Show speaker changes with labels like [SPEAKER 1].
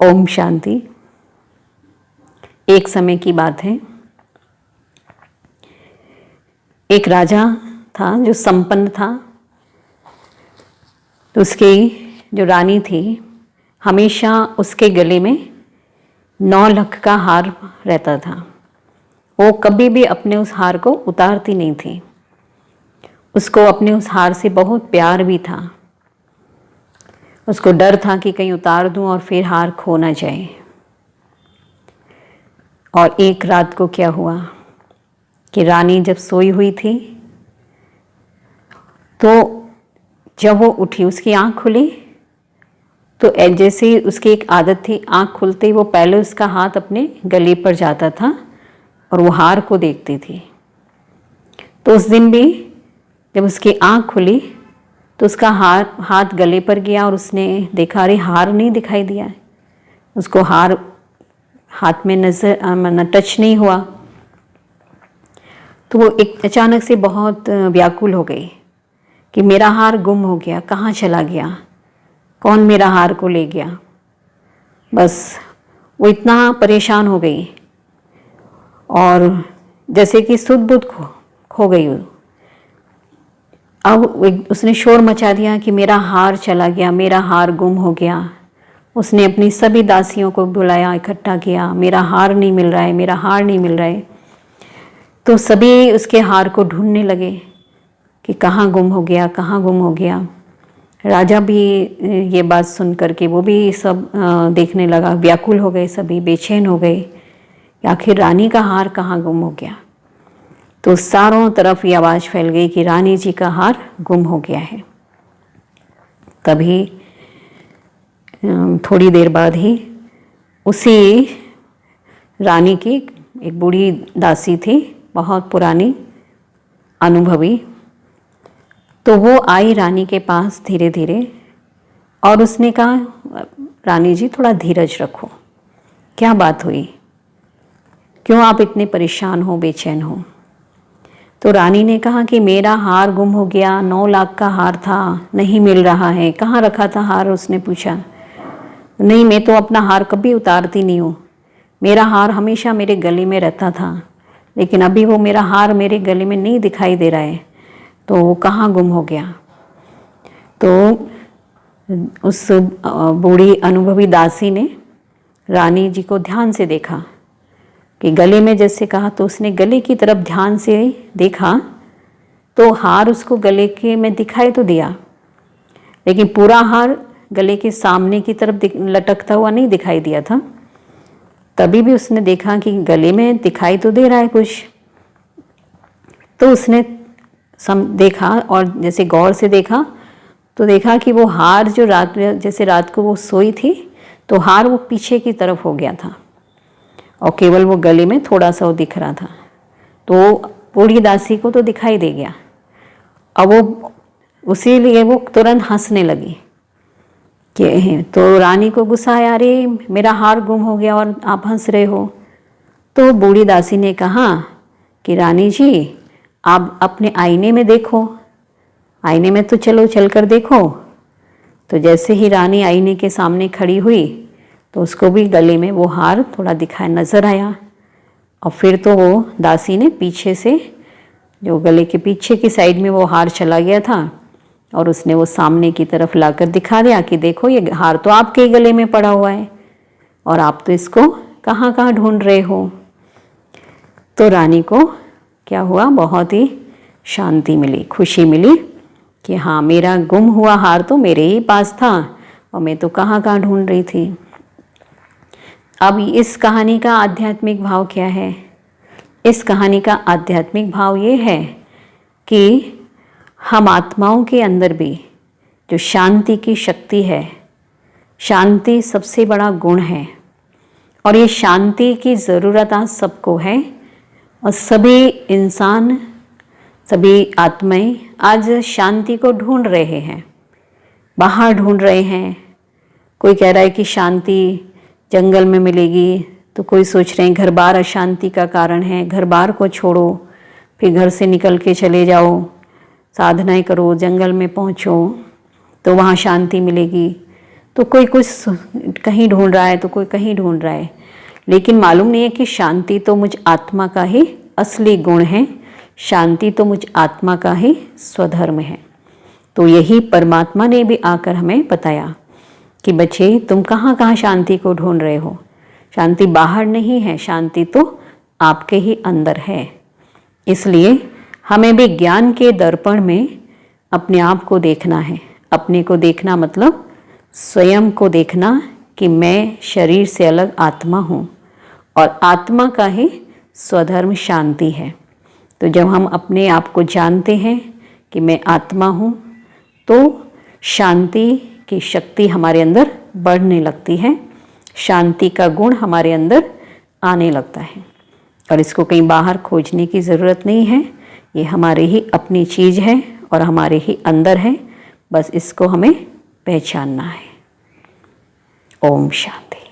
[SPEAKER 1] ओम शांति। एक समय की बात है, एक राजा था जो संपन्न था। तो उसकी जो रानी थी, हमेशा उसके गले में 9 लाख का हार रहता था। वो कभी भी अपने उस हार को उतारती नहीं थी। उसको अपने उस हार से बहुत प्यार भी था। उसको डर था कि कहीं उतार दूं और फिर हार खो ना जाए। और एक रात को क्या हुआ कि रानी जब सोई हुई थी, तो जब वो उठी, उसकी आंख खुली, तो जैसे उसकी एक आदत थी, आंख खुलते ही वो पहले उसका हाथ अपने गले पर जाता था और वो हार को देखती थी। तो उस दिन भी जब उसकी आंख खुली तो उसका हाथ गले पर गया और उसने देखा, अरे हार नहीं दिखाई दिया। उसको हार हाथ में नजर टच नहीं हुआ। तो वो एक अचानक से बहुत व्याकुल हो गई कि मेरा हार गुम हो गया, कहाँ चला गया, कौन मेरा हार को ले गया। बस वो इतना परेशान हो गई और जैसे कि सुध बुध खो गई। अब उसने शोर मचा दिया कि मेरा हार चला गया, मेरा हार गुम हो गया। उसने अपनी सभी दासियों को बुलाया, इकट्ठा किया, मेरा हार नहीं मिल रहा है, मेरा हार नहीं मिल रहा है। तो सभी उसके हार को ढूंढने लगे कि कहाँ गुम हो गया, कहाँ गुम हो गया। राजा भी ये बात सुन करके वो भी सब देखने लगा, व्याकुल हो गए, सभी बेचैन हो गए कि आखिर रानी का हार कहाँ गुम हो गया। तो चारों तरफ ये आवाज़ फैल गई कि रानी जी का हार गुम हो गया है। तभी थोड़ी देर बाद ही उसी रानी की एक बूढ़ी दासी थी, बहुत पुरानी अनुभवी। तो वो आई रानी के पास धीरे धीरे और उसने कहा, रानी जी थोड़ा धीरज रखो, क्या बात हुई, क्यों आप इतने परेशान हो, बेचैन हो। तो रानी ने कहा कि मेरा हार गुम हो गया, 9 लाख का हार था, नहीं मिल रहा है। कहाँ रखा था हार, उसने पूछा। नहीं, मैं तो अपना हार कभी उतारती नहीं हूँ, मेरा हार हमेशा मेरे गले में रहता था, लेकिन अभी वो मेरा हार मेरे गले में नहीं दिखाई दे रहा है, तो वो कहाँ गुम हो गया। तो उस बूढ़ी अनुभवी दासी ने रानी जी को ध्यान से देखा कि गले में जैसे कहा, तो उसने गले की तरफ ध्यान से देखा तो हार उसको गले के में दिखाई तो दिया, लेकिन पूरा हार गले के सामने की तरफ लटकता हुआ नहीं दिखाई दिया था। तभी भी उसने देखा कि गले में दिखाई तो दे रहा है कुछ। तो उसने देखा और जैसे गौर से देखा तो देखा कि वो हार जो जैसे रात को वो सोई थी, तो हार वो पीछे की तरफ हो गया था और केवल वो गले में थोड़ा सा वो दिख रहा था। तो बूढ़ी दासी को तो दिखाई दे गया। अब वो उसी लिए वो तुरंत हंसने लगी कि, तो रानी को गुस्सा आया, अरे मेरा हार गुम हो गया और आप हंस रहे हो। तो बूढ़ी दासी ने कहा कि रानी जी, आप अपने आईने में देखो, आईने में तो चलो चल कर देखो। तो जैसे ही रानी आईने के सामने खड़ी हुई तो उसको भी गले में वो हार थोड़ा दिखाई नज़र आया। और फिर तो वो दासी ने पीछे से, जो गले के पीछे की साइड में वो हार चला गया था, और उसने वो सामने की तरफ लाकर दिखा दिया कि देखो ये हार तो आपके गले में पड़ा हुआ है और आप तो इसको कहाँ कहाँ ढूंढ रहे हो। तो रानी को क्या हुआ, बहुत ही शांति मिली, खुशी मिली कि हाँ, मेरा गुम हुआ हार तो मेरे ही पास था और मैं तो कहाँ कहाँ ढूंढ रही थी। अब इस कहानी का आध्यात्मिक भाव क्या है? इस कहानी का आध्यात्मिक भाव ये है कि हम आत्माओं के अंदर भी जो शांति की शक्ति है, शांति सबसे बड़ा गुण है और ये शांति की ज़रूरत आज सबको है। और सभी इंसान, सभी आत्माएं आज शांति को ढूंढ रहे हैं, बाहर ढूंढ रहे हैं। कोई कह रहा है कि शांति जंगल में मिलेगी, तो कोई सोच रहे हैं घर बार अशांति का कारण है, घर बार को छोड़ो, फिर घर से निकल के चले जाओ, साधनाएं करो, जंगल में पहुंचो तो वहाँ शांति मिलेगी। तो कोई कुछ कहीं ढूंढ रहा है तो कोई कहीं ढूंढ रहा है, लेकिन मालूम नहीं है कि शांति तो मुझ आत्मा का ही असली गुण है, शांति तो मुझ आत्मा का ही स्वधर्म है। तो यही परमात्मा ने भी आकर हमें बताया कि बच्चे तुम कहाँ कहाँ शांति को ढूंढ रहे हो, शांति बाहर नहीं है, शांति तो आपके ही अंदर है। इसलिए हमें भी ज्ञान के दर्पण में अपने आप को देखना है। अपने को देखना मतलब स्वयं को देखना कि मैं शरीर से अलग आत्मा हूँ और आत्मा का ही स्वधर्म शांति है। तो जब हम अपने आप को जानते हैं कि मैं आत्मा हूँ तो शांति की शक्ति हमारे अंदर बढ़ने लगती है, शांति का गुण हमारे अंदर आने लगता है और इसको कहीं बाहर खोजने की ज़रूरत नहीं है। ये हमारे ही अपनी चीज़ है और हमारे ही अंदर है, बस इसको हमें पहचानना है। ओम शांति।